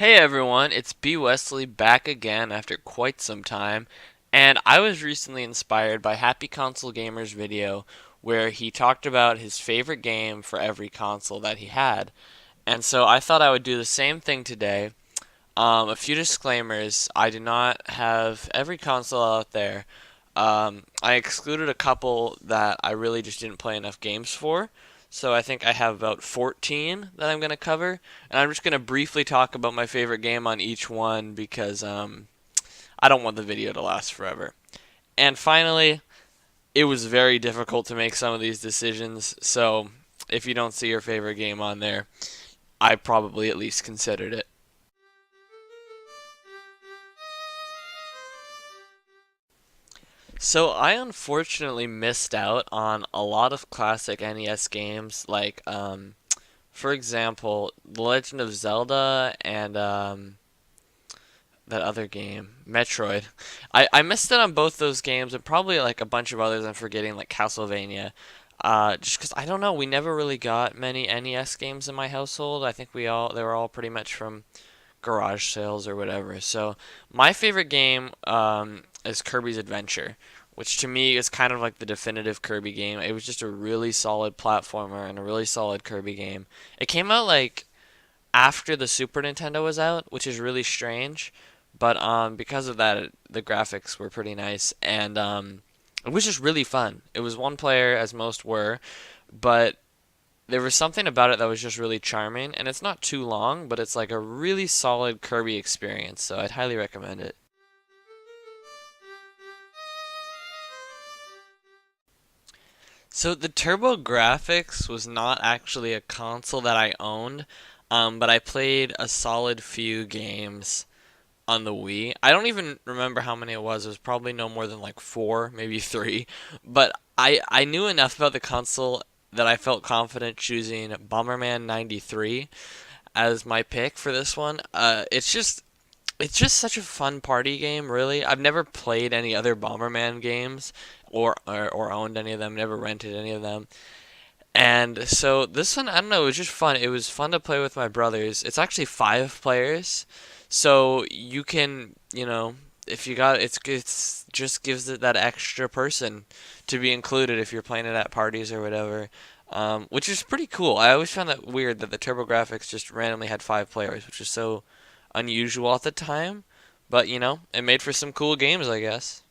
Hey everyone, it's B. Wesley back again after quite some time, and I was recently inspired by HappyConsoleGamer's video where he talked about his favorite game for every console that he had. And so I thought I would do the same thing today. A few disclaimers: I do not have every console out there. I excluded a couple that I really just didn't play enough games for. So I think I have about 14 that I'm going to cover. And I'm just going to briefly talk about my favorite game on each one because I don't want the video to last forever. And finally, it was very difficult to make some of these decisions. So if you don't see your favorite game on there, I probably at least considered it. So I unfortunately missed out on a lot of classic NES games, like for example, The Legend of Zelda and that other game, Metroid. I missed out on both those games and probably like a bunch of others I'm forgetting, like Castlevania. Just because I don't know, we never really got many NES games in my household. I think they were all pretty much from garage sales or whatever. So my favorite game is Kirby's Adventure, which to me is kind of like the definitive Kirby game. It was just a really solid platformer and a really solid Kirby game. It came out like after the Super Nintendo was out, which is really strange. But because of that, the graphics were pretty nice, and it was just really fun. It was one player, as most were, but there was something about it that was just really charming, and it's not too long, but it's like a really solid Kirby experience, so I'd highly recommend it. So the Turbo Graphics was not actually a console that I owned, but I played a solid few games on the Wii. I don't even remember how many it was. It was probably no more than like four, maybe three. But I knew enough about the console that I felt confident choosing Bomberman 93 as my pick for this one. It's just such a fun party game, really. I've never played any other Bomberman games or owned any of them, never rented any of them. And so this one, I don't know, it was just fun. It was fun to play with my brothers. It's actually 5 players, so you can, if you got it's just gives it that extra person to be included if you're playing it at parties or whatever, which is pretty cool. I always found that weird that the TurboGrafx just randomly had 5 players, which is so unusual at the time. But it made for some cool games, I guess.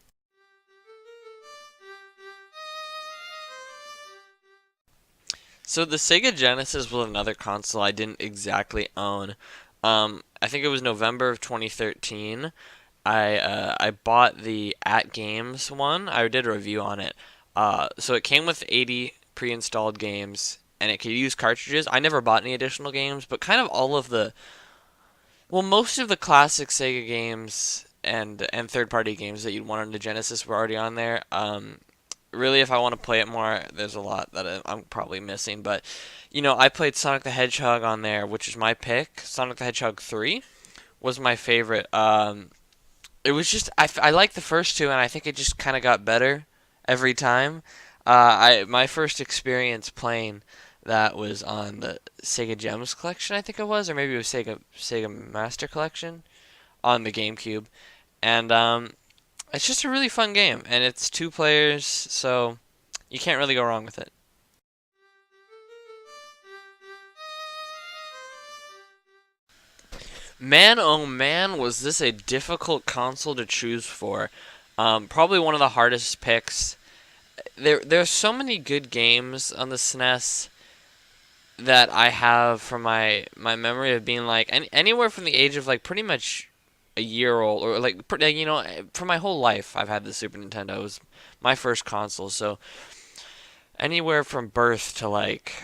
So the Sega Genesis was another console I didn't exactly own. I think it was November of 2013. I bought the At Games one. I did a review on it. So it came with 80 pre-installed games, and it could use cartridges. I never bought any additional games, but kind of all of most of the classic Sega games and third-party games that you'd want on the Genesis were already on there. Really, if I want to play it more, there's a lot that I'm probably missing. But, I played Sonic the Hedgehog on there, which is my pick. Sonic the Hedgehog 3 was my favorite. It was just, I liked the first two, and I think it just kind of got better every time. My first experience playing that was on the Sega Gems collection, I think it was, or maybe it was Sega Master Collection on the GameCube. And it's just a really fun game, and it's 2 players, so you can't really go wrong with it. Man, oh man, was this a difficult console to choose for. Probably one of the hardest picks. There's so many good games on the SNES that I have from my memory of being like anywhere from the age of like pretty much a year old, or like for my whole life I've had the Super Nintendo. It was my first console, so anywhere from birth to like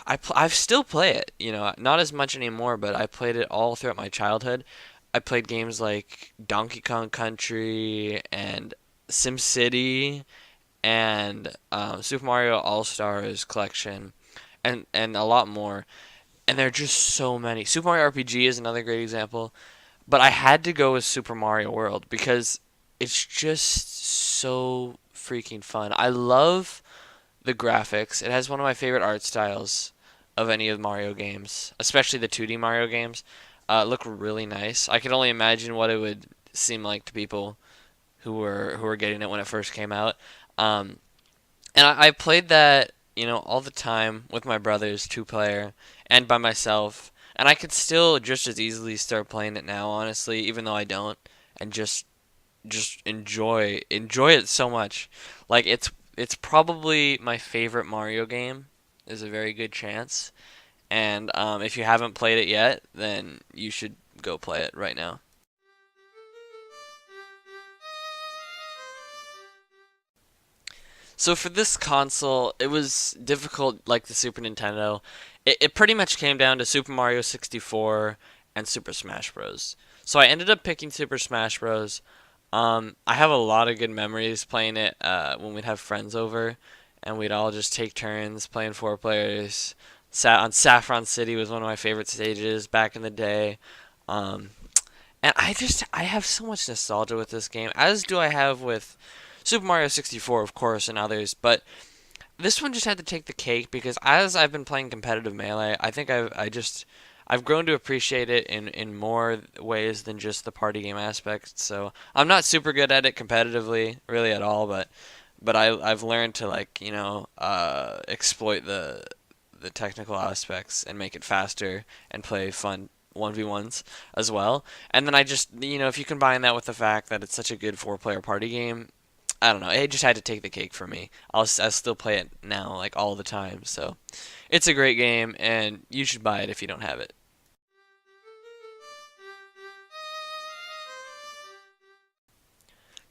I still play it, not as much anymore, but I played it all throughout my childhood. I played games like Donkey Kong Country and SimCity and Super Mario All Stars Collection and a lot more. And there are just so many. Super Mario RPG is another great example. But I had to go with Super Mario World because it's just so freaking fun. I love the graphics. It has one of my favorite art styles of any of the Mario games, especially the 2D Mario games. look really nice. I could only imagine what it would seem like to people who were getting it when it first came out. Um, and I played that, all the time with my brothers, two player, and by myself. And I could still just as easily start playing it now, honestly, even though I don't, and just enjoy it so much. Like it's probably my favorite Mario game. There's a very good chance. And if you haven't played it yet, then you should go play it right now. So for this console, it was difficult like the Super Nintendo. It pretty much came down to Super Mario 64 and Super Smash Bros. So I ended up picking Super Smash Bros. I have a lot of good memories playing it when we'd have friends over, and we'd all just take turns playing four players. Sat on Saffron City was one of my favorite stages back in the day. Um, and I have so much nostalgia with this game, as do I have with Super Mario 64, of course, and others. But this one just had to take the cake because as I've been playing competitive Melee, I think I've grown to appreciate it in more ways than just the party game aspect. So I'm not super good at it competitively, really at all, but I've learned to like exploit the technical aspects and make it faster and play fun 1v1s as well. And then I just if you combine that with the fact that it's such a good four-player party game, I don't know. It just had to take the cake for me. I still play it now, like all the time. So it's a great game, and you should buy it if you don't have it.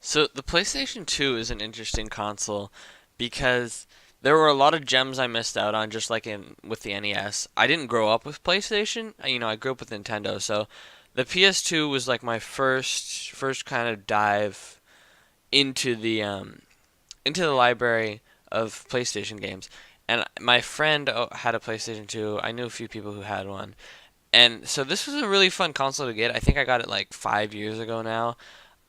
So the PlayStation 2 is an interesting console because there were a lot of gems I missed out on, just like in with the NES. I didn't grow up with PlayStation. I grew up with Nintendo, so the PS2 was like my first kind of dive into the library of PlayStation games. And my friend had a PlayStation 2. I knew a few people who had one. And so this was a really fun console to get. I think I got it like 5 years ago now.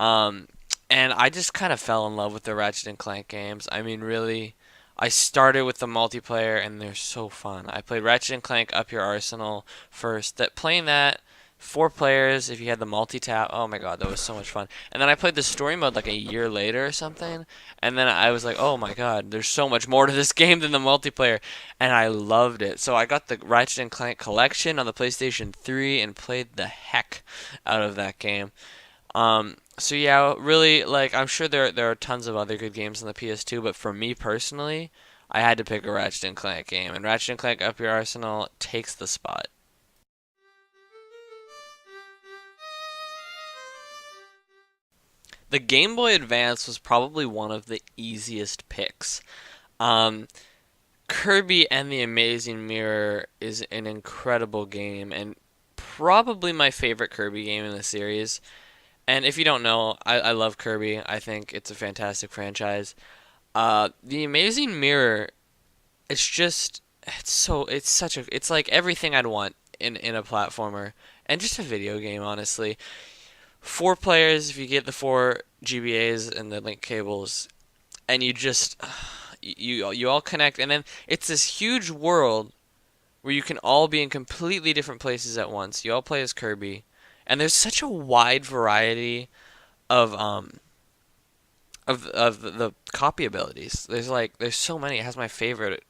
Um, and I just kind of fell in love with the Ratchet and Clank games. I mean, really, I started with the multiplayer, and they're so fun. I played Ratchet and Clank Up Your Arsenal first. That playing that four players, if you had the multi-tap, oh my god, that was so much fun. And then I played the story mode like a year later or something, and then I was like, oh my god, there's so much more to this game than the multiplayer, and I loved it. So I got the Ratchet and Clank collection on the PlayStation 3 and played the heck out of that game. So yeah, really, like I'm sure there are tons of other good games on the PS2, but for me personally, I had to pick a Ratchet and Clank game, and Ratchet and Clank Up Your Arsenal takes the spot. The Game Boy Advance was probably one of the easiest picks. Um, Kirby and the Amazing Mirror is an incredible game and probably my favorite Kirby game in the series. And if you don't know, I love Kirby. I think it's a fantastic franchise. The Amazing Mirror, it's just it's like everything I'd want in a platformer and just a video game, honestly. Four players, if you get the four GBAs and the link cables, and you just you all connect, and then it's this huge world where you can all be in completely different places at once. You all play as Kirby, and there's such a wide variety of of the copy abilities. There's so many. It has my favorite,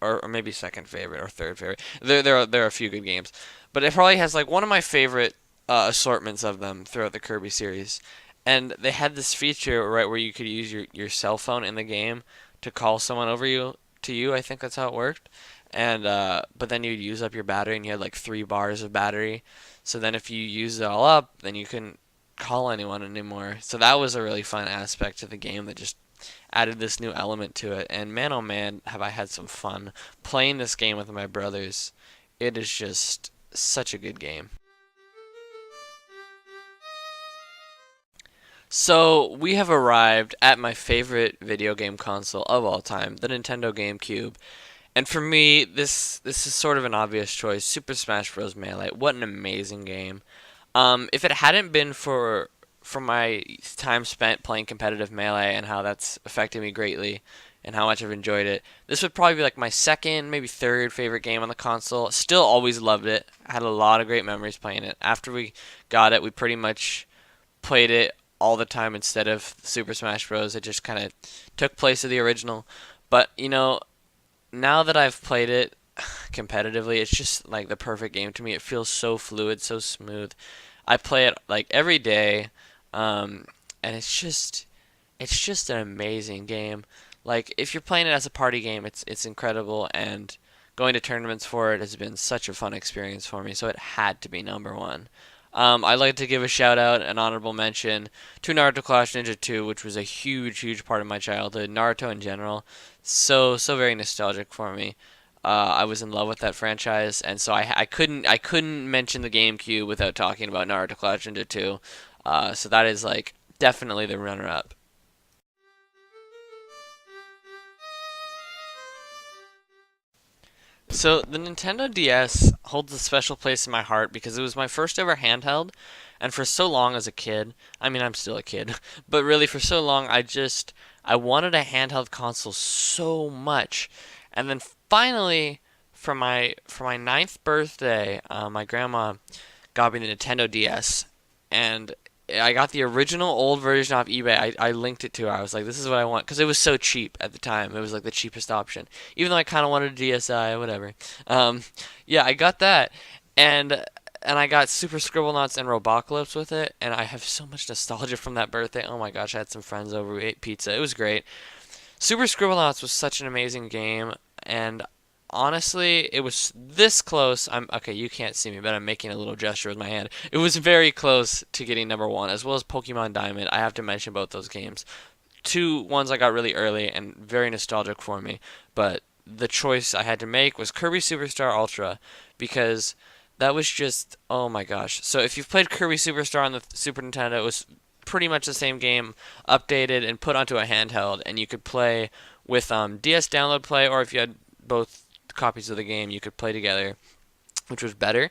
or maybe second favorite or third favorite. There are a few good games, but it probably has like one of my favorite assortments of them throughout the Kirby series. And they had this feature right where you could use your cell phone in the game to call someone over to you. I think that's how it worked. And but then you'd use up your battery, and you had like 3 bars of battery. So then if you use it all up, then you couldn't call anyone anymore. So that was a really fun aspect to the game that just added this new element to it. And man, oh man, have I had some fun playing this game with my brothers. It is just such a good game. So we have arrived at my favorite video game console of all time, the Nintendo GameCube. And for me, this is sort of an obvious choice. Super Smash Bros. Melee. What an amazing game. If it hadn't been for my time spent playing competitive Melee and how that's affected me greatly and how much I've enjoyed it. This would probably be like my second, maybe third favorite game on the console. Still always loved it. I had a lot of great memories playing it. After we got it, we pretty much played it all the time instead of Super Smash Bros. It just kind of took place of the original. But, now that I've played it competitively, it's just like the perfect game to me. It feels so fluid, so smooth. I play it like every day, and it's just an amazing game. Like if you're playing it as a party game, it's incredible, and going to tournaments for it has been such a fun experience for me. So it had to be number one. I'd like to give a shout out, an honorable mention to Naruto Clash Ninja 2, which was a huge, huge part of my childhood. Naruto in general, so very nostalgic for me. I was in love with that franchise, and so I couldn't mention the GameCube without talking about Naruto Clash Ninja 2. So that is like definitely the runner up. So the Nintendo DS holds a special place in my heart because it was my first ever handheld, and for so long as a kid, I mean I'm still a kid, but really for so long I wanted a handheld console so much, and then finally for my ninth birthday, my grandma got me the Nintendo DS, and I got the original old version off eBay. I linked it to her. I was like, this is what I want because it was so cheap at the time. It was like the cheapest option, even though I kind of wanted a DSi, whatever. Um, yeah, I got that, and and I got Super Scribblenauts and Robocalypse with it, and I have so much nostalgia from that birthday. Oh my gosh, I had some friends over. We ate pizza. It was great. Super Scribblenauts was such an amazing game, and honestly, it was this close. I'm okay, you can't see me, but I'm making a little gesture with my hand. It was very close to getting number one, as well as Pokemon Diamond. I have to mention both those games. Two ones I got really early and very nostalgic for me, but the choice I had to make was Kirby Superstar Ultra because that was just oh my gosh. So if you've played Kirby Superstar on the Super Nintendo, it was pretty much the same game updated and put onto a handheld, and you could play with DS Download Play, or if you had both copies of the game, you could play together, which was better.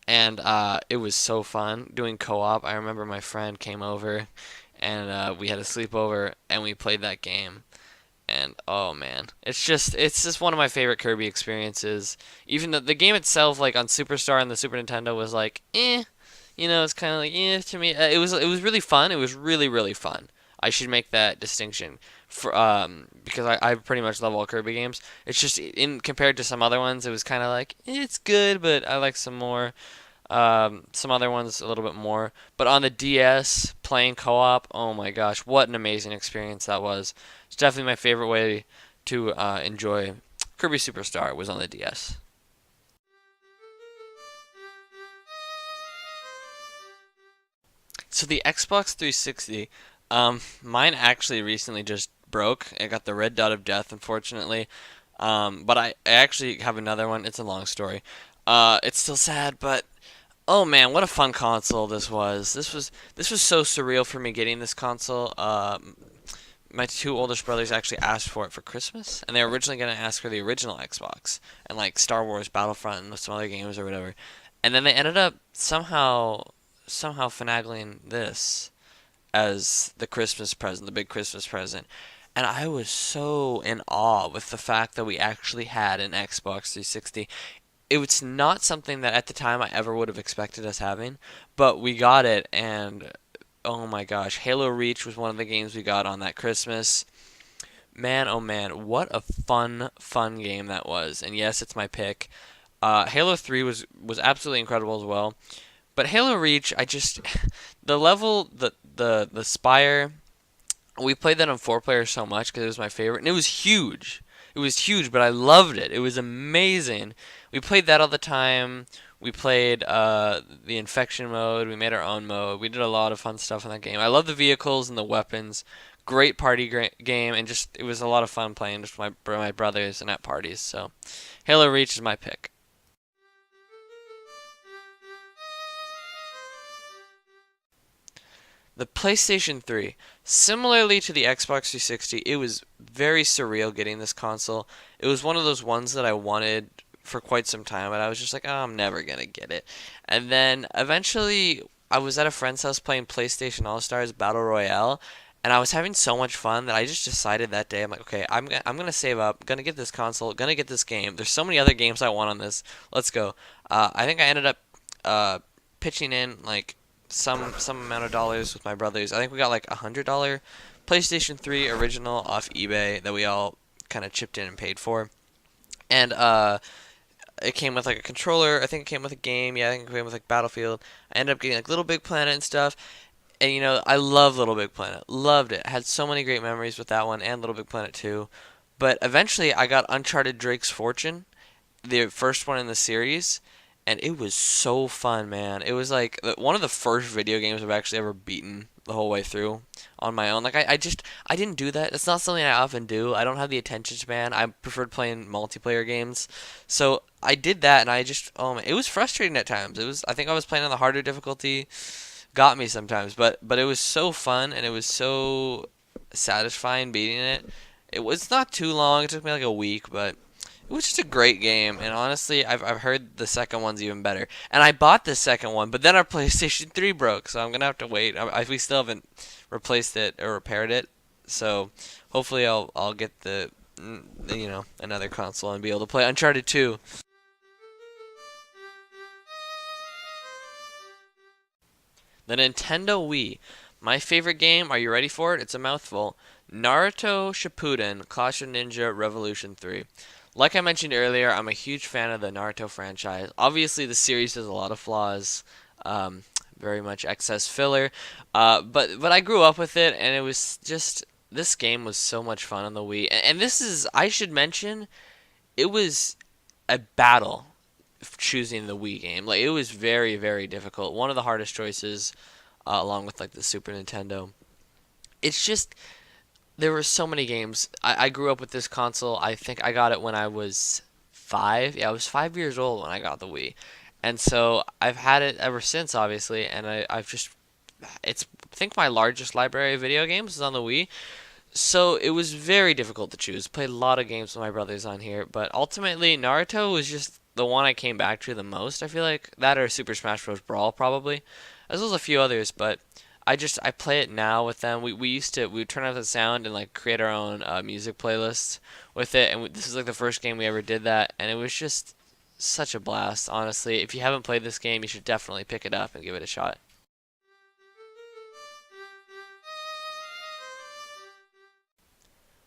And it was so fun doing co-op. I remember my friend came over, and we had a sleepover, and we played that game. And oh man, it's just one of my favorite Kirby experiences. Even the game itself, like on Superstar and the Super Nintendo, was like it's kind of like to me. It was really fun. It was really fun. I should make that distinction for because I pretty much love all Kirby games. It's just in compared to some other ones, it was kind of like it's good, but I like some more. Some other ones a little bit more. But on the DS, playing co-op, oh my gosh, what an amazing experience that was. It's definitely my favorite way to enjoy Kirby Superstar was on the DS. So the Xbox 360, mine actually recently just broke. I got the red dot of death, unfortunately. But I actually have another one. It's a long story. It's still sad, but oh man, what a fun console this was. This was so surreal for me getting this console. My two oldest brothers actually asked for it for Christmas, and they were originally going to ask for the original Xbox and like Star Wars Battlefront and some other games or whatever. And then they ended up somehow finagling this as the Christmas present, the big Christmas present. And I was so in awe with the fact that we actually had an Xbox 360. It was not something that at the time I ever would have expected us having, but we got it, and oh my gosh, Halo Reach was one of the games we got on that Christmas. Man, oh man, what a fun game that was. And yes, it's my pick. Halo 3 was absolutely incredible as well. But Halo Reach, I just the level, the Spire, we played that on four players so much because it was my favorite, and it was huge. It was huge, but I loved it. It was amazing. We played that all the time. We played the infection mode. We made our own mode. We did a lot of fun stuff in that game. I love the vehicles and the weapons. Great party game, and just it was a lot of fun playing just with my brothers and at parties. So, Halo Reach is my pick. The PlayStation 3, similarly to the Xbox 360, it was very surreal getting this console. It was one of those ones that I wanted for quite some time, but I was just like, oh, I'm never gonna get it. And then eventually, I was at a friend's house playing PlayStation All Stars Battle Royale, And I was having so much fun that I just decided that day, I'm like, okay, I'm gonna save up, gonna get this console, gonna get this game. There's so many other games I want on this. Let's go. I think I ended up uh, pitching in like some amount of dollars with my brothers. I think we got like $100 PlayStation 3 original off eBay that we all kind of chipped in and paid for. And it came with like a controller. I think it came with a game. Yeah, I think it came with like Battlefield. I ended up getting like Little Big Planet and stuff. And I love Little Big Planet. Loved it. Had so many great memories with that one and Little Big Planet 2. But eventually I got Uncharted Drake's Fortune, the first one in the series, and it was so fun, man. It was like one of the first video games I've actually ever beaten the whole way through on my own. Like I didn't do that. It's not something I often do. I don't have the attention span. I preferred playing multiplayer games. So I did that and I just oh man, it was frustrating at times. I think I was playing on the harder difficulty. Got me sometimes, but it was so fun and it was so satisfying beating it. It was not too long. It took me like a week, but it was just a great game, and honestly, I've heard the second one's even better. And I bought the second one, but then our PlayStation 3 broke, so I'm gonna have to wait. We still haven't replaced it or repaired it, so hopefully I'll get another console and be able to play Uncharted 2. The Nintendo Wii. My favorite game. Are you ready for it? It's a mouthful. Naruto Shippuden Clash of Ninja Revolution 3. Like I mentioned earlier, I'm a huge fan of the Naruto franchise. Obviously, the series has a lot of flaws, very much excess filler, but I grew up with it, and it was just this game was so much fun on the Wii. And this is I should mention, it was a battle choosing the Wii game. Like it was very very difficult. One of the hardest choices, along with like the Super Nintendo. It's just there were so many games. I grew up with this console. I think I got it when I was 5. Yeah, I was 5 years old when I got the Wii. And so I've had it ever since, obviously. And I've just, it's, I think my largest library of video games is on the Wii. So it was very difficult to choose. Played a lot of games with my brothers on here. But ultimately, Naruto was just the one I came back to the most. I feel like that or Super Smash Bros. Brawl, probably. As well as a few others, but I play it now with them. We would turn up the sound and like create our own music playlists with it. And this is like the first game we ever did that, and it was just such a blast. Honestly, if you haven't played this game, you should definitely pick it up and give it a shot.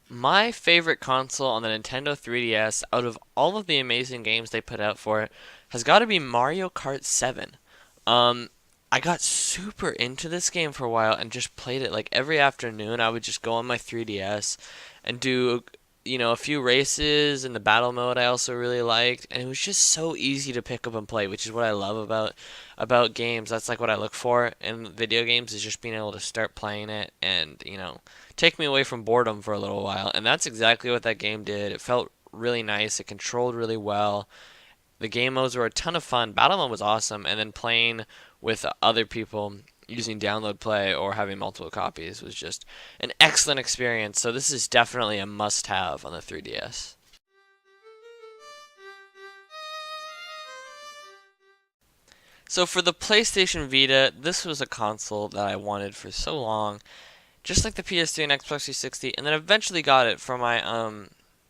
My favorite console on the Nintendo 3DS, out of all of the amazing games they put out for it, has got to be Mario Kart 7. Um, I got super into this game for a while and just played it like every afternoon. I would just go on my 3DS and do, a few races in the battle mode I also really liked, and it was just so easy to pick up and play, which is what I love about games. That's like what I look for in video games is just being able to start playing it and, take me away from boredom for a little while. And that's exactly what that game did. It felt really nice. It controlled really well. The game modes were a ton of fun. Battle mode was awesome, and then playing with other people using download play or having multiple copies was just an excellent experience. So this is definitely a must-have on the 3DS. So for the PlayStation Vita, this was a console that I wanted for so long, just like the PS3 and Xbox 360, and then eventually got it for my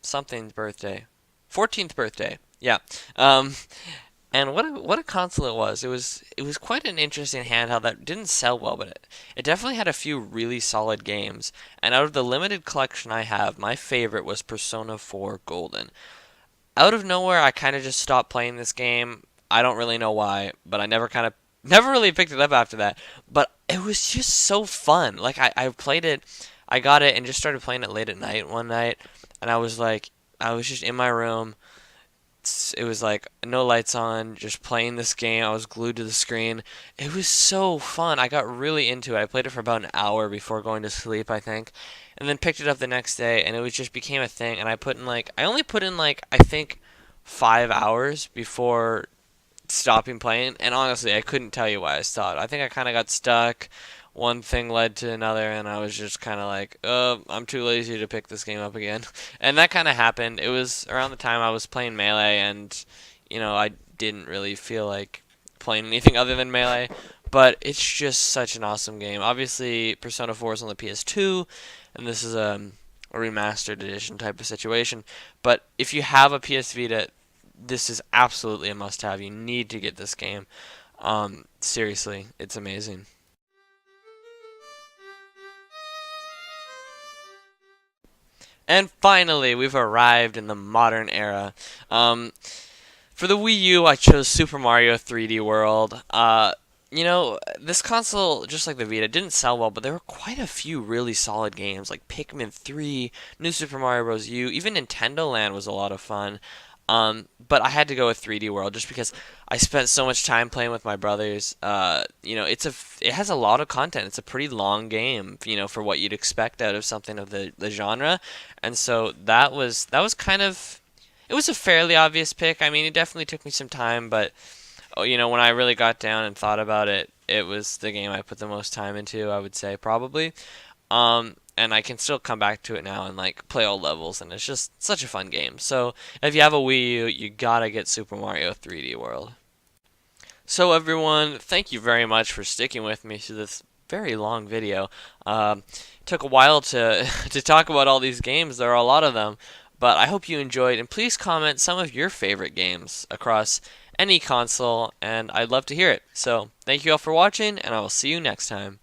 something's birthday, 14th birthday. Yeah. Um, And what a console it was. It was quite an interesting handheld that didn't sell well, but it definitely had a few really solid games. And out of the limited collection I have, my favorite was Persona 4 Golden. Out of nowhere, I kind of just stopped playing this game. I don't really know why, but I never really picked it up after that. But it was just so fun. Like I played it, I got it and just started playing it late at night one night, and I was just in my room. It was like no lights on, just playing this game. I was glued to the screen. It was so fun. I got really into it. I played it for about an hour before going to sleep, I think, and then picked it up the next day, and it was just became a thing. And I only put in like I think 5 hours before stopping playing. And honestly, I couldn't tell you why I stopped. I think I kind of got stuck. One thing led to another, and I was just kind of like, I'm too lazy to pick this game up again. And that kind of happened. It was around the time I was playing Melee, and, I didn't really feel like playing anything other than Melee. but it's just such an awesome game. Obviously, Persona 4 is on the PS2, and this is a remastered edition type of situation. But if you have a PS Vita, this is absolutely a must-have. You need to get this game. Seriously, it's amazing. And finally, we've arrived in the modern era. Um, For the Wii U, I chose Super Mario 3D World. This console, just like the Vita, didn't sell well, but there were quite a few really solid games, like Pikmin 3, New Super Mario Bros. U, even Nintendo Land was a lot of fun. But I had to go with 3D World just because I spent so much time playing with my brothers. It has a lot of content. It's a pretty long game, for what you'd expect out of something of the genre, and so that was kind of it was a fairly obvious pick. I mean, it definitely took me some time, but when I really got down and thought about it, it was the game I put the most time into, I would say, probably. And I can still come back to it now and like play all levels, and it's just such a fun game. So if you have a Wii U, you gotta get Super Mario 3D World. So everyone, thank you very much for sticking with me through this very long video. It took a while to to talk about all these games. There are a lot of them, but I hope you enjoyed. And please comment some of your favorite games across any console, and I'd love to hear it. So thank you all for watching, and I will see you next time.